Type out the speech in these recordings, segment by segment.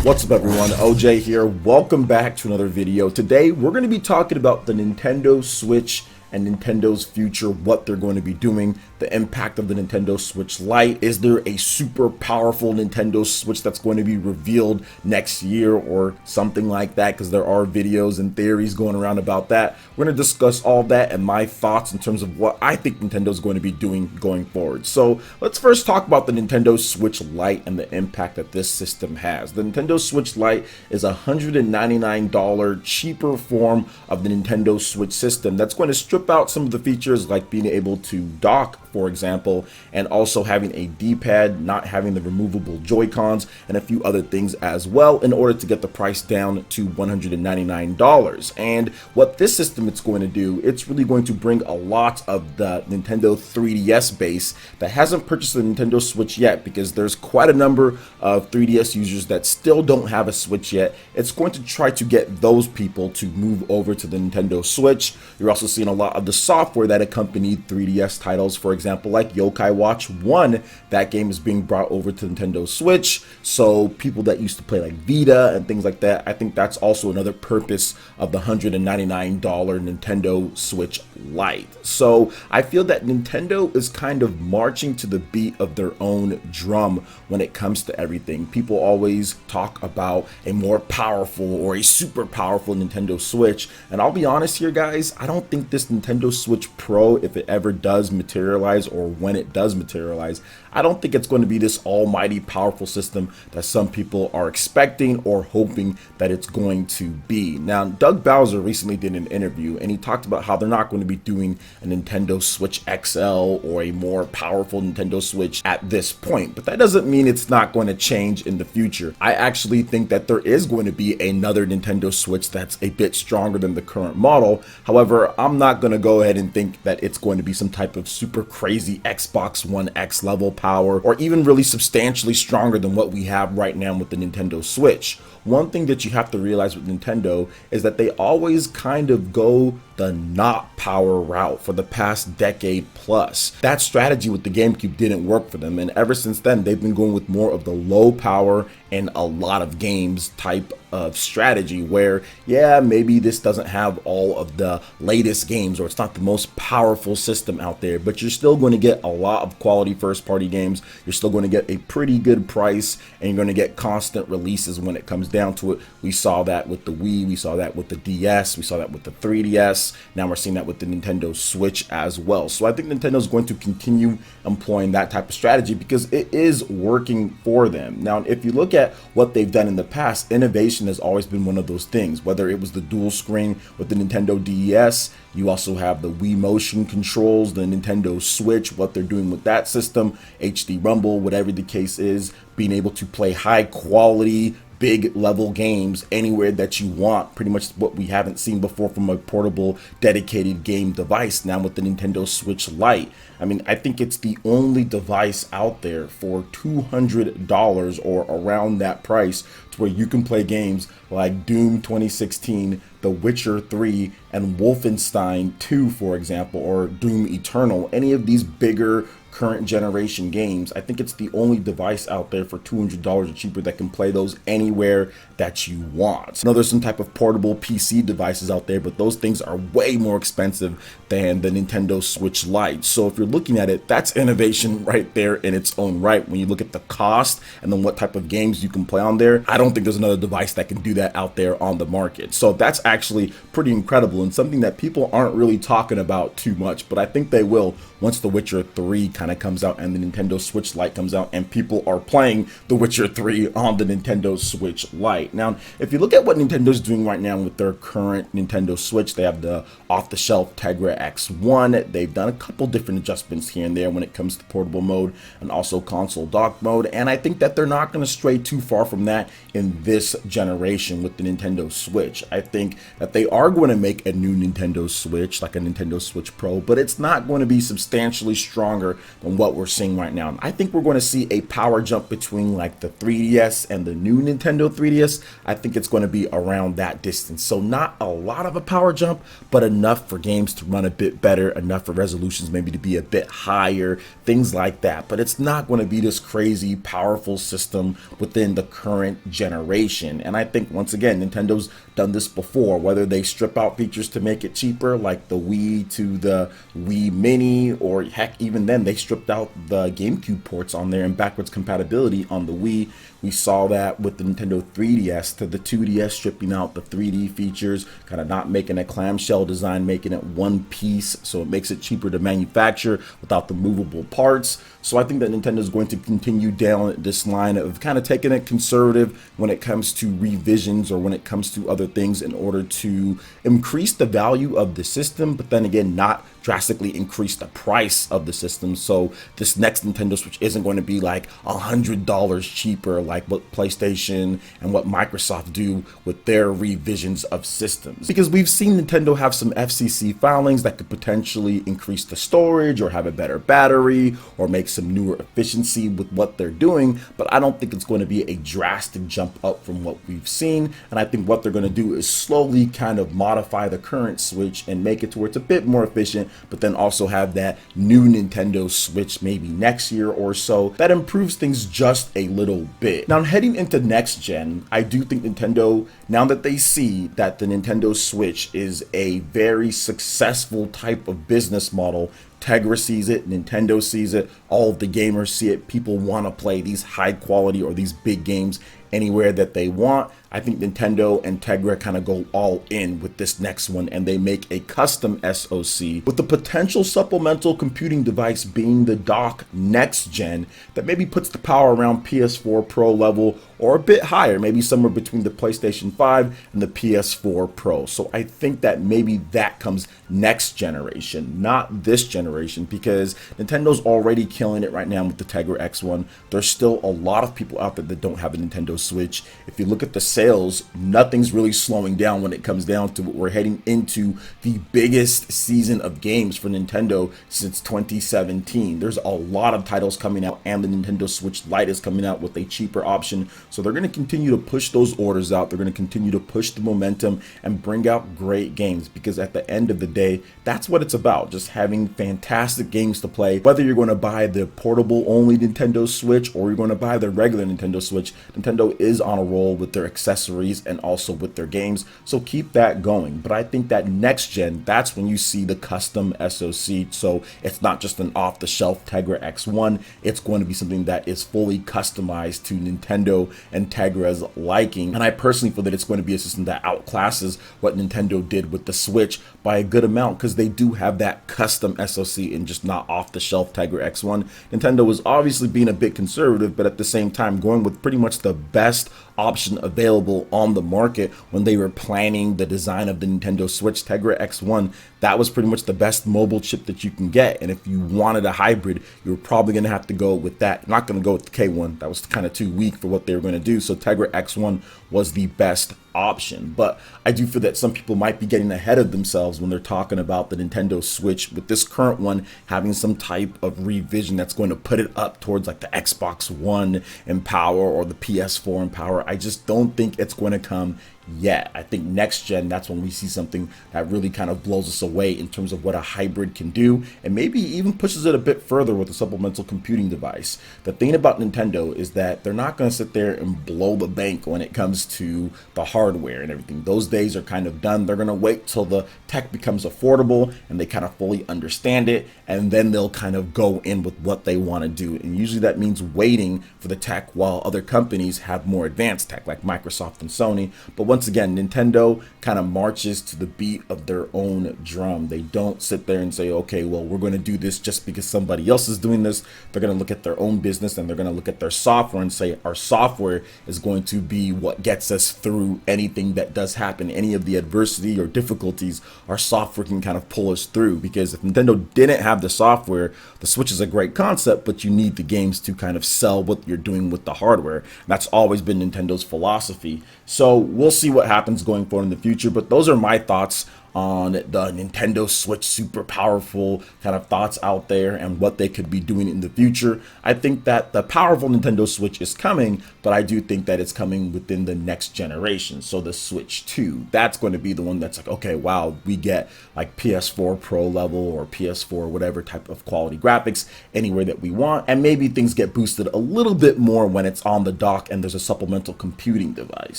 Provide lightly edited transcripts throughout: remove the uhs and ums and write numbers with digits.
What's up everyone, OJ here. Welcome back to another video. Today we're going to be talking about the Nintendo Switch and Nintendo's future, what they're going to be doing, the impact of the Nintendo Switch LITE. Is there a super powerful Nintendo Switch that's going to be revealed next year or something like that? Because there are videos and theories going around about that. We're going to discuss all that and my thoughts in terms of what I think Nintendo's going to be doing going forward. So let's first talk about the Nintendo Switch LITE and the impact that this system has. The Nintendo Switch LITE is a $199 cheaper form of the Nintendo Switch system that's going to strip out some of the features like being able to dock, for example, and also having a D-pad, not having the removable Joy-Cons, and a few other things as well in order to get the price down to $199. And what this system it's going to do, it's really going to bring a lot of the Nintendo 3DS base that hasn't purchased the Nintendo Switch yet, because there's quite a number of 3DS users that still don't have a Switch yet. It's going to try to get those people to move over to the Nintendo Switch. You're also seeing a lot of the software that accompanied 3DS titles, for example, like Yokai Watch 1. That game is being brought over to Nintendo Switch, so people that used to play like Vita and things like that, I think that's also another purpose of the $199 Nintendo Switch LITE. So I feel that Nintendo is kind of marching to the beat of their own drum when it comes to everything. People always talk about a more powerful or a super powerful Nintendo Switch, and I'll be honest here, guys, I don't think this Nintendo Switch Pro, if it ever does materialize or when it does materialize, I don't think it's going to be this almighty powerful system that some people are expecting or hoping that it's going to be. Now, Doug Bowser recently did an interview and he talked about how they're not going to be doing a Nintendo Switch XL or a more powerful Nintendo Switch at this point, but that doesn't mean it's not going to change in the future. I actually think that there is going to be another Nintendo Switch that's a bit stronger than the current model. However, I'm not going to go ahead and think that it's going to be some type of super crazy Xbox One X level power, or even really substantially stronger than what we have right now with the Nintendo Switch. One thing that you have to realize with Nintendo is that they always kind of go the not power route for the past decade plus. That strategy with the GameCube didn't work for them, and ever since then they've been going with more of the low power and a lot of games type of strategy where, yeah, maybe this doesn't have all of the latest games or it's not the most powerful system out there, but you're still going to get a lot of quality first party games. You're still going to get a pretty good price, and you're going to get constant releases when it comes down to it. We saw that with the Wii, we saw that with the DS, we saw that with the 3DS. Now we're seeing that with the Nintendo Switch as well. So I think Nintendo's going to continue employing that type of strategy because it is working for them. Now, if you look at what they've done in the past, innovation has always been one of those things. Whether it was the dual screen with the Nintendo DS, you also have the Wii motion controls, the Nintendo Switch, what they're doing with that system, HD Rumble, whatever the case is, being able to play high quality big level games anywhere that you want, pretty much what we haven't seen before from a portable dedicated game device. Now with the Nintendo Switch LITE, I mean, I think it's the only device out there for $200 or around that price to where you can play games like Doom 2016, The Witcher 3, and Wolfenstein 2, for example, or Doom Eternal, any of these bigger current generation games. I think it's the only device out there for $200 or cheaper that can play those anywhere that you want. Now there's some type of portable PC devices out there, but those things are way more expensive than the Nintendo Switch LITE. So if you're looking at it, that's innovation right there in its own right. When you look at the cost and then what type of games you can play on there, I don't think there's another device that can do that out there on the market. So that's actually pretty incredible and something that people aren't really talking about too much, but I think they will once The Witcher 3 kind of comes out and the Nintendo Switch LITE comes out and people are playing The Witcher 3 on the Nintendo Switch LITE. Now, if you look at what Nintendo's doing right now with their current Nintendo Switch, they have the off-the-shelf Tegra X1. They've done a couple different adjustments here and there when it comes to portable mode and also console dock mode, and I think that they're not going to stray too far from that in this generation with the Nintendo Switch. I think that they are going to make a new Nintendo Switch, like a Nintendo Switch Pro, but it's not going to be substantially stronger than what we're seeing right now. I think we're going to see a power jump between like the 3DS and the new Nintendo 3DS. I think it's going to be around that distance. So not a lot of a power jump, but enough for games to run a bit better, enough for resolutions maybe to be a bit higher, things like that. But it's not going to be this crazy powerful system within the current generation. And I think once again, Nintendo's done this before, whether they strip out features to make it cheaper, like the Wii to the Wii Mini, or heck, even then they stripped out the GameCube ports on there and backwards compatibility on the Wii. We saw that with the Nintendo 3DS to the 2DS, stripping out the 3D features, kind of not making a clamshell design, making it one piece, so it makes it cheaper to manufacture without the movable parts. So I think that Nintendo is going to continue down this line of kind of taking it conservative when it comes to revisions or when it comes to other things in order to increase the value of the system, but then again, not drastically increase the price of the system. So this next Nintendo Switch isn't going to be like $100 cheaper like what PlayStation and what Microsoft do with their revisions of systems. Because we've seen Nintendo have some FCC filings that could potentially increase the storage or have a better battery or make some newer efficiency with what they're doing, but I don't think it's going to be a drastic jump up from what we've seen. And I think what they're going to do is slowly kind of modify the current Switch and make it to where it's a bit more efficient, but then also have that new Nintendo Switch maybe next year or so that improves things just a little bit. Now, heading into next gen, I do think Nintendo, now that they see that the Nintendo Switch is a very successful type of business model, Tegra sees it, Nintendo sees it, all of the gamers see it, people want to play these high quality or these big games anywhere that they want. I think Nintendo and Tegra kind of go all in with this next one, and they make a custom SoC with the potential supplemental computing device being the dock next gen that maybe puts the power around PS4 Pro level or a bit higher, maybe somewhere between the PlayStation 5 and the PS4 Pro. So I think that maybe that comes next generation, not this generation, because Nintendo's already killing it right now with the Tegra X1. There's still a lot of people out there that don't have a Nintendo Switch. If you look at the sales, nothing's really slowing down when it comes down to it. We're heading into the biggest season of games for Nintendo since 2017. There's a lot of titles coming out, and the Nintendo Switch LITE is coming out with a cheaper option. So they're going to continue to push those orders out. They're going to continue to push the momentum and bring out great games, because at the end of the day, that's what it's about, just having fantastic games to play. Whether you're going to buy the portable only Nintendo Switch or you're going to buy the regular Nintendo Switch, Nintendo is on a roll with their accessories and also with their games, so keep that going. But I think that next gen, that's when you see the custom SoC. So it's not just an off-the-shelf Tegra X1, it's going to be something that is fully customized to Nintendo and Tegra's liking. And I personally feel that it's going to be a system that outclasses what Nintendo did with the Switch by a good amount, because they do have that custom SoC and just not off-the-shelf Tegra X1. Nintendo was obviously being a bit conservative, but at the same time going with pretty much the best option available on the market when they were planning the design of the Nintendo Switch. Tegra X1, that was pretty much the best mobile chip that you can get, and if you wanted a hybrid, you were probably going to have to go with that. Not going to go with the K1, that was kind of too weak for what they were going to do, so Tegra X1 was the best option. But I do feel that some people might be getting ahead of themselves when they're talking about the Nintendo Switch, with this current one having some type of revision that's going to put it up towards like the Xbox One in power or the PS4 in power. I just don't think it's going to come yet. I think next gen, that's when we see something that really kind of blows us away in terms of what a hybrid can do, and maybe even pushes it a bit further with a supplemental computing device. The thing about Nintendo is that they're not going to sit there and blow the bank when it comes to the hardware and everything. Those days are kind of done. They're going to wait till the tech becomes affordable and they kind of fully understand it, and then they'll kind of go in with what they want to do. And usually that means waiting for the tech while other companies have more advanced tech like Microsoft and Sony. But once again, Nintendo kind of marches to the beat of their own drum. They don't sit there and say, okay, well, we're going to do this just because somebody else is doing this. They're going to look at their own business and they're going to look at their software and say, our software is going to be what gets us through anything that does happen, any of the adversity or difficulties. Our software can kind of pull us through, because if Nintendo didn't have the software, the Switch is a great concept, but you need the games to kind of sell what you're doing with the hardware. That's always been Nintendo's philosophy. So we'll see what happens going forward in the future, but those are my thoughts on the Nintendo Switch, super powerful kind of thoughts out there and what they could be doing in the future. I think that the powerful Nintendo Switch is coming, but I do think that it's coming within the next generation. So the Switch 2, that's going to be the one that's like, okay, wow, we get like PS4 Pro level or PS4 whatever type of quality graphics anywhere that we want, and maybe things get boosted a little bit more when it's on the dock and there's a supplemental computing device.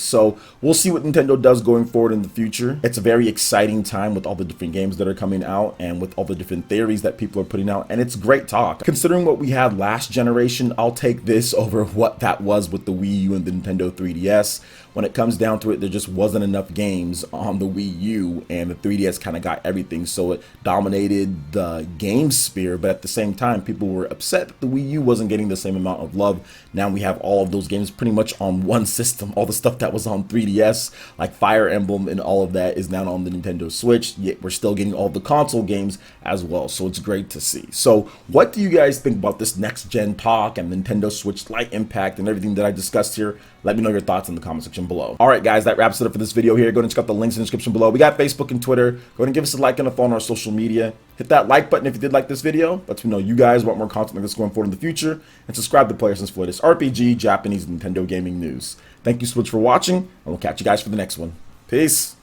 So we'll see what Nintendo does going forward in the future. It's a very exciting time with all the different games that are coming out and with all the different theories that people are putting out, and it's great talk. Considering what we had last generation, I'll take this over what that was with the Wii U and the Nintendo 3DS. When it comes down to it, there just wasn't enough games on the Wii U, and the 3DS kind of got everything, so it dominated the game sphere. But at the same time, people were upset that the Wii U wasn't getting the same amount of love. Now we have all of those games pretty much on one system. All the stuff that was on 3DS, like Fire Emblem and all of that, is now on the Nintendo Switch, yet we're still getting all the console games as well, so it's great to see. So what do you guys think about this next gen talk and Nintendo Switch Lite impact and everything that I discussed here? Let me know your thoughts in the comment section below. All right, guys, that wraps it up for this video here. Go ahead and check out the links in the description below. We got Facebook and Twitter. Go ahead and give us a like and a follow on our social media. Hit that like button if you did like this video. Let me know you guys want more content like this going forward in the future. And subscribe to PlayerEssence for latest RPG, Japanese, and Nintendo gaming news. Thank you so much for watching, and we'll catch you guys for the next one. Peace.